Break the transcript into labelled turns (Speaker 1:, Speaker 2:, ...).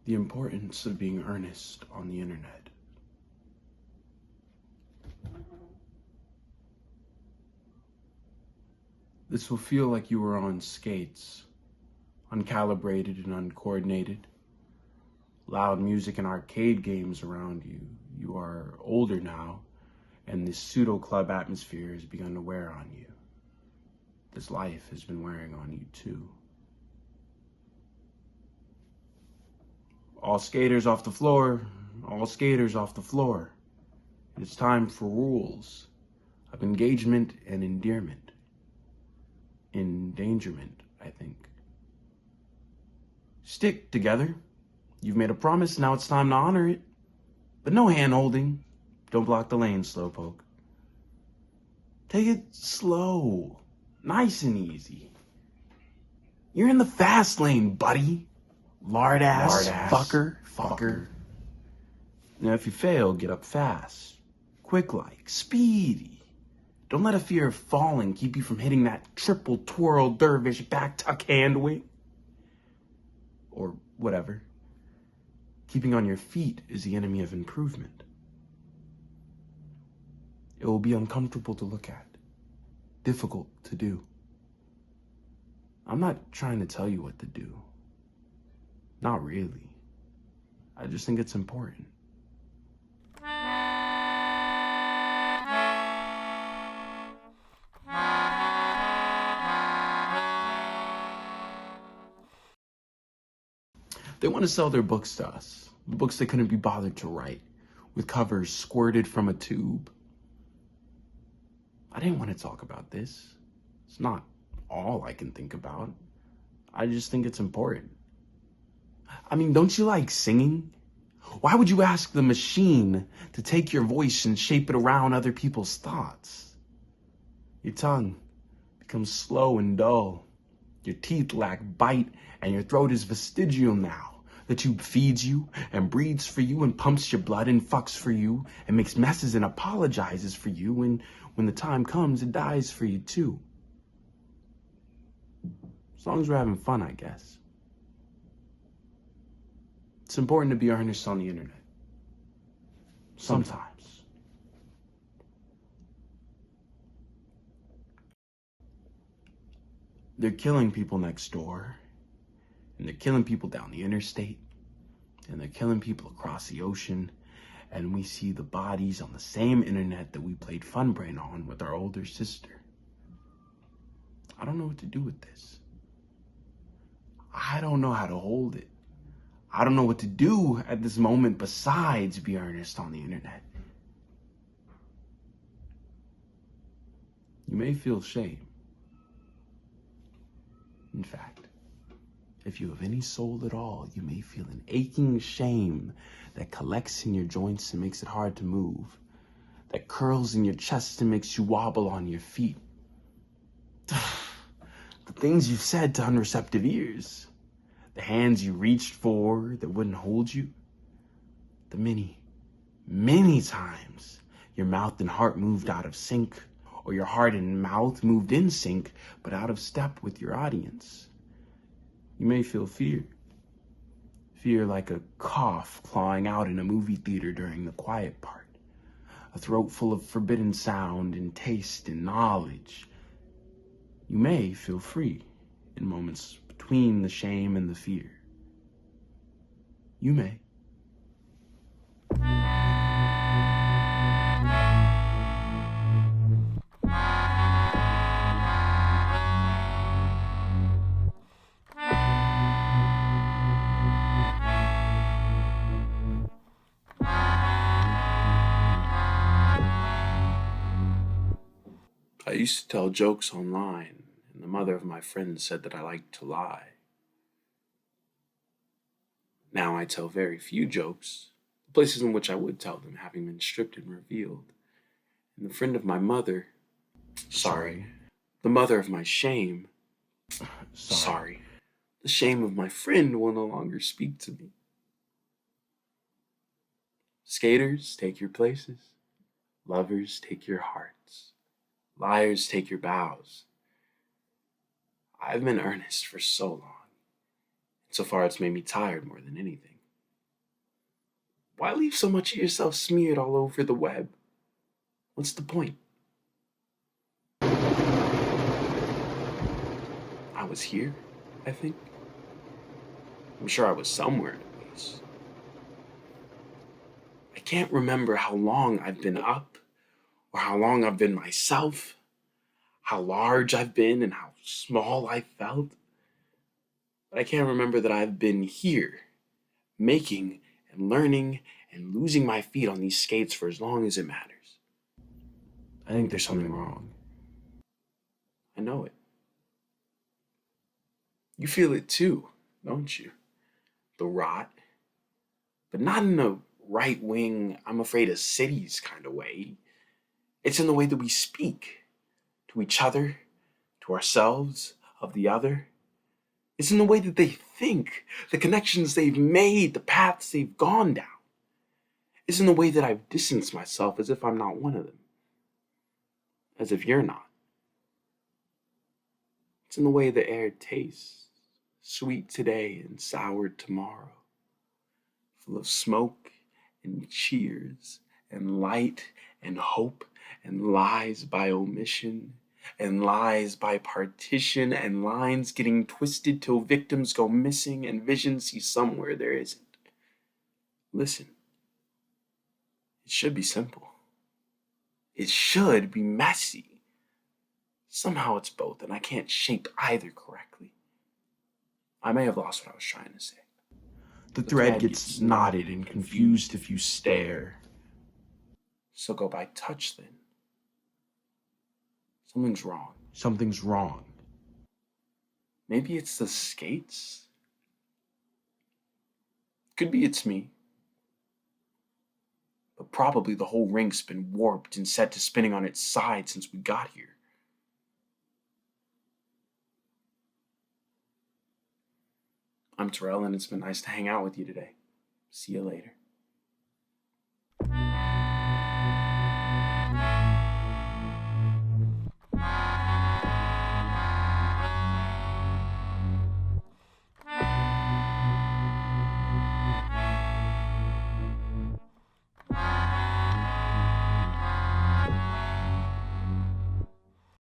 Speaker 1: The importance of being earnest on the internet. This will feel like you were on skates, uncalibrated and uncoordinated. Loud music and arcade games around you. You are older now, and this pseudo-club atmosphere has begun to wear on you. This life has been wearing on you too. All skaters off the floor, all skaters off the floor. It's time for rules of engagement and endearment. Endangerment, I think. Stick together. You've made a promise, now it's time to honor it. But no hand-holding. Don't block the lane, slowpoke. Take it slow, nice and easy. You're in the fast lane, buddy. Lard-ass fucker. Now, if you fail, get up fast. Quick-like, speedy. Don't let a fear of falling keep you from hitting that triple twirl dervish back tuck hand wing. Or whatever. Keeping on your feet is the enemy of improvement. It will be uncomfortable to look at, difficult to do. I'm not trying to tell you what to do. Not really. I just think it's important. They want to sell their books to us, books they couldn't be bothered to write, with covers squirted from a tube. I didn't want to talk about this. It's not all I can think about. I just think it's important. I mean, don't you like singing? Why would you ask the machine to take your voice and shape it around other people's thoughts? Your tongue becomes slow and dull. Your teeth lack bite, and your throat is vestigial now. The tube feeds you and breathes for you and pumps your blood and fucks for you and makes messes and apologizes for you. And when the time comes, it dies for you too. As long as we're having fun, I guess. It's important to be earnest on the internet. Sometimes. They're killing people next door, and they're killing people down the interstate, and they're killing people across the ocean, and we see the bodies on the same internet that we played Fun Brain on with our older sister. I don't know what to do with this. I don't know how to hold it. I don't know what to do at this moment besides be earnest on the internet. You may feel shame. In fact, if you have any soul at all, you may feel an aching shame that collects in your joints and makes it hard to move, that curls in your chest and makes you wobble on your feet. The things you've said to unreceptive ears, the hands you reached for that wouldn't hold you, the many times your mouth and heart moved out of sync, or your heart and mouth moved in sync, but out of step with your audience. You may feel fear. Fear like a cough clawing out in a movie theater during the quiet part. A throat full of forbidden sound and taste and knowledge. You may feel free in moments between the shame and the fear. You may. I used to tell jokes online, and the mother of my friend said that I liked to lie. Now I tell very few jokes, the places in which I would tell them having been stripped and revealed. And the friend of my mother, the mother of my shame, the shame of my friend will no longer speak to me. Skaters, take your places. Lovers, take your hearts. Liars, take your bows. I've been earnest for so long. So far, it's made me tired more than anything. Why leave so much of yourself smeared all over the web? What's the point? I was here, I think. I'm sure I was somewhere at least. I can't remember how long I've been up, or how long I've been myself, how large I've been and how small I felt. But I can't remember that I've been here, making and learning and losing my feet on these skates for as long as it matters. I think there's something wrong. I know it. You feel it too, don't you? The rot. But not in a right wing, I'm afraid of cities kind of way. It's in the way that we speak to each other, to ourselves, of the other. It's in the way that they think, the connections they've made, the paths they've gone down. It's in the way that I've distanced myself as if I'm not one of them, as if you're not. It's in the way the air tastes, sweet today and sour tomorrow, full of smoke and cheers and light and hope and lies by omission and lies by partition and lines getting twisted till victims go missing and vision see somewhere there isn't. Listen, it should be simple. It should be messy. Somehow it's both, and I can't shape either correctly. I may have lost what I was trying to say. The thread gets knotted and confused if you stare. So go by touch then. Something's wrong. Something's wrong. Maybe it's the skates? Could be it's me. But probably the whole rink's been warped and set to spinning on its side since we got here. I'm Terrell, and it's been nice to hang out with you today. See you later.